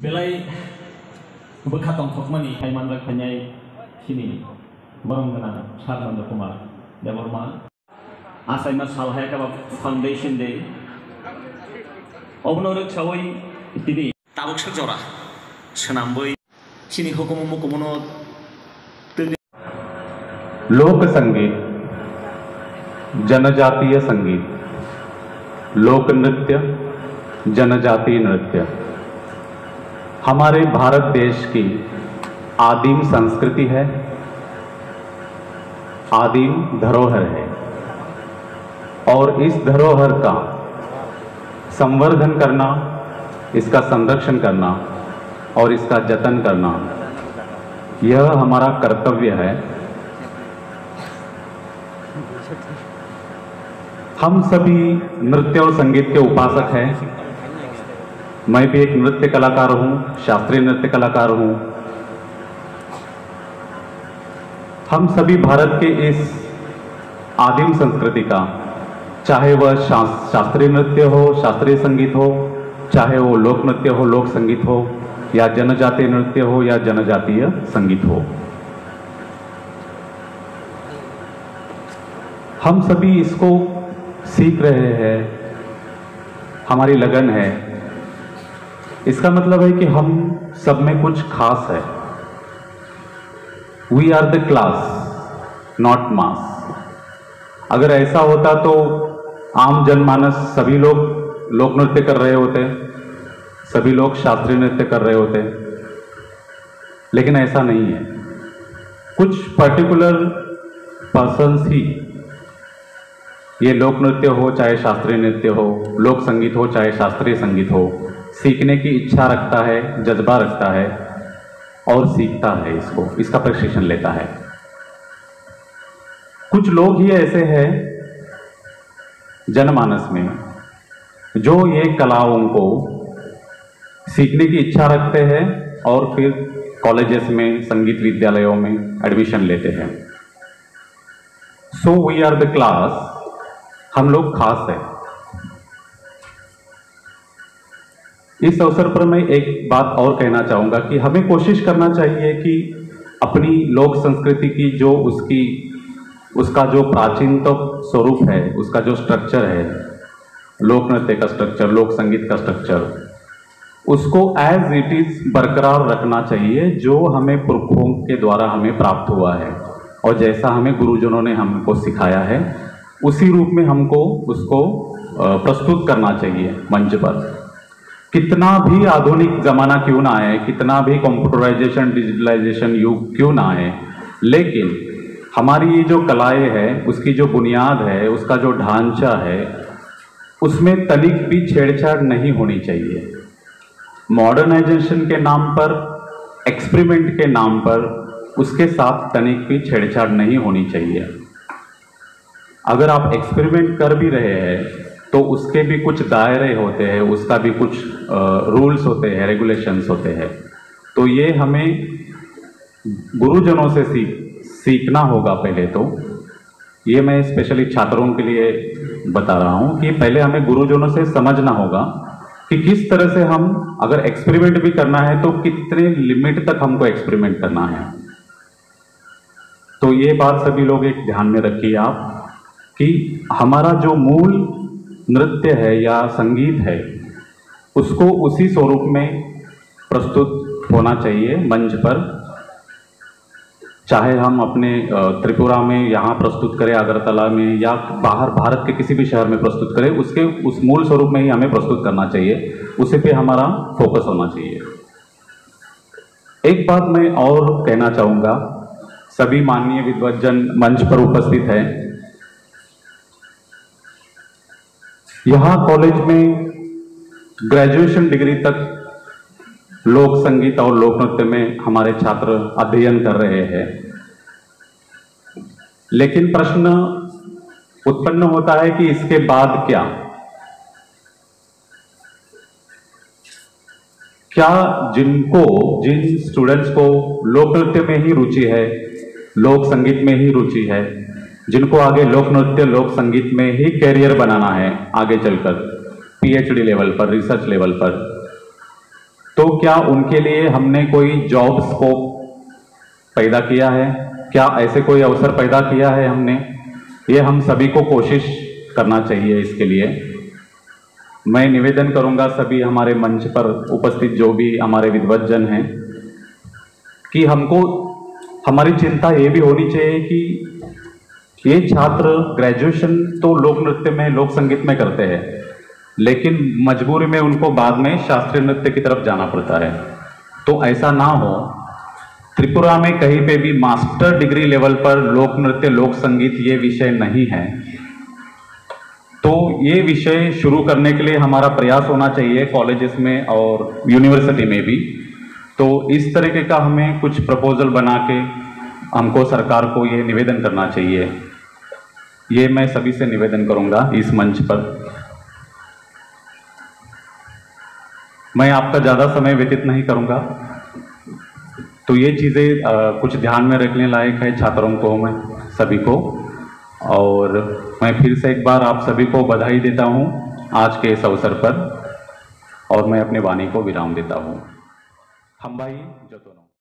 Belai bekatong thokmani haiman rak phanyai kini barong gana Sarmanda Kumar Deborma asaima salhai ka foundation day obnorok sawai tini tabuk sajora senamboi sini hukum mukumono लोक संगीत, जनजातीय संगीत, लोक नृत्य, जनजातीय नृत्य हमारे भारत देश की आदिम संस्कृति है, आदिम धरोहर है और इस धरोहर का संवर्धन करना, इसका संरक्षण करना और इसका जतन करना यह हमारा कर्तव्य है। हम सभी नृत्य और संगीत के उपासक हैं। मैं भी एक नृत्य कलाकार हूँ, शास्त्रीय नृत्य कलाकार हूँ। हम सभी भारत के इस आदिम संस्कृति का, चाहे वह शास्त्रीय नृत्य हो, शास्त्रीय संगीत हो, चाहे वो लोक नृत्य हो, लोक संगीत हो, या जनजातीय नृत्य हो या जनजातीय संगीत हो, हम सभी इसको सीख रहे हैं। हमारी लगन है। इसका मतलब है कि हम सब में कुछ खास है। We are the class not mass. अगर ऐसा होता तो आम जनमानस सभी लोग लोक नृत्य कर रहे होते, सभी लोग शास्त्रीय नृत्य कर रहे होते, लेकिन ऐसा नहीं है। कुछ पर्टिकुलर पर्सन्स ही, ये लोक नृत्य हो चाहे शास्त्रीय नृत्य हो, लोक संगीत हो चाहे शास्त्रीय संगीत हो, सीखने की इच्छा रखता है, जज्बा रखता है और सीखता है इसको, इसका प्रशिक्षण लेता है। कुछ लोग ही ऐसे हैं जनमानस में जो ये कलाओं को सीखने की इच्छा रखते हैं और फिर कॉलेजेस में, संगीत विद्यालयों में एडमिशन लेते हैं। So we are the class, हम लोग खास हैं। इस अवसर पर मैं एक बात और कहना चाहूंगा कि हमें कोशिश करना चाहिए कि अपनी लोक संस्कृति की जो उसका जो प्राचीनतम स्वरूप है, उसका जो स्ट्रक्चर है, लोक नृत्य का स्ट्रक्चर, लोक संगीत का स्ट्रक्चर, उसको एज इट इज बरकरार रखना चाहिए, जो हमें पुरखों के द्वारा हमें प्राप्त हुआ है और जैसा हमें गुरुजनों ने हमको सिखाया है, उसी रूप में हमको उसको प्रस्तुत करना चाहिए मंच पर। कितना भी आधुनिक जमाना क्यों ना आए, कितना भी कंप्यूटराइजेशन, डिजिटलाइजेशन युग क्यों ना आए, लेकिन हमारी ये जो कलाएं हैं, उसकी जो बुनियाद है, उसका जो ढांचा है, उसमें तनिक भी छेड़छाड़ नहीं होनी चाहिए। मॉडर्नाइजेशन के नाम पर, एक्सपेरिमेंट के नाम पर उसके साथ तनिक भी छेड़छाड़ नहीं होनी चाहिए। अगर आप एक्सपेरिमेंट कर भी रहे हैं तो उसके भी कुछ दायरे होते हैं, उसका भी कुछ रूल्स होते हैं, रेगुलेशंस होते हैं। तो ये हमें गुरुजनों से सीखना होगा पहले तो। ये मैं स्पेशली छात्रों के लिए बता रहा हूँ कि पहले हमें गुरुजनों से समझना होगा कि किस तरह से हम, अगर एक्सपेरिमेंट भी करना है तो कितने लिमिट तक हमको एक्सपेरिमेंट करना है। तो ये बात सभी लोग एक ध्यान में रखिए आप कि हमारा जो मूल नृत्य है या संगीत है, उसको उसी स्वरूप में प्रस्तुत होना चाहिए मंच पर। चाहे हम अपने त्रिपुरा में यहाँ प्रस्तुत करें, अगरतला में, या बाहर भारत के किसी भी शहर में प्रस्तुत करें, उसके उस मूल स्वरूप में ही हमें प्रस्तुत करना चाहिए, उसी पे हमारा फोकस होना चाहिए। एक बात मैं और कहना चाहूँगा, सभी माननीय विद्वज्जन मंच पर उपस्थित हैं। यहाँ कॉलेज में ग्रेजुएशन डिग्री तक लोक संगीत और लोक नृत्य में हमारे छात्र अध्ययन कर रहे हैं, लेकिन प्रश्न उत्पन्न होता है कि इसके बाद क्या? जिन स्टूडेंट्स को लोक नृत्य में ही रुचि है, लोक संगीत में ही रुचि है, जिनको आगे लोक नृत्य, लोक संगीत में ही कैरियर बनाना है आगे चलकर, पीएचडी लेवल पर, रिसर्च लेवल पर, तो क्या उनके लिए हमने कोई जॉब स्कोप पैदा किया है? क्या ऐसे कोई अवसर पैदा किया है हमने? ये हम सभी को कोशिश करना चाहिए। इसके लिए मैं निवेदन करूंगा सभी हमारे मंच पर उपस्थित जो भी हमारे विद्वज्जन हैं कि हमको हमारी चिंता ये भी होनी चाहिए कि ये छात्र ग्रेजुएशन तो लोक नृत्य में, लोक संगीत में करते हैं, लेकिन मजबूरी में उनको बाद में शास्त्रीय नृत्य की तरफ जाना पड़ता है। तो ऐसा ना हो। त्रिपुरा में कहीं पे भी मास्टर डिग्री लेवल पर लोक नृत्य, लोक संगीत ये विषय नहीं है। तो ये विषय शुरू करने के लिए हमारा प्रयास होना चाहिए कॉलेजेस में और यूनिवर्सिटी में भी। तो इस तरीके का हमें कुछ प्रपोजल बना के हमको सरकार को ये निवेदन करना चाहिए। ये मैं सभी से निवेदन करूंगा इस मंच पर। मैं आपका ज़्यादा समय व्यतीत नहीं करूंगा। तो ये चीज़ें कुछ ध्यान में रखने लायक है छात्रों को, मैं सभी को। और मैं फिर से एक बार आप सभी को बधाई देता हूं आज के इस अवसर पर, और मैं अपनी वाणी को विराम देता हूं। हम भाई जो दोनों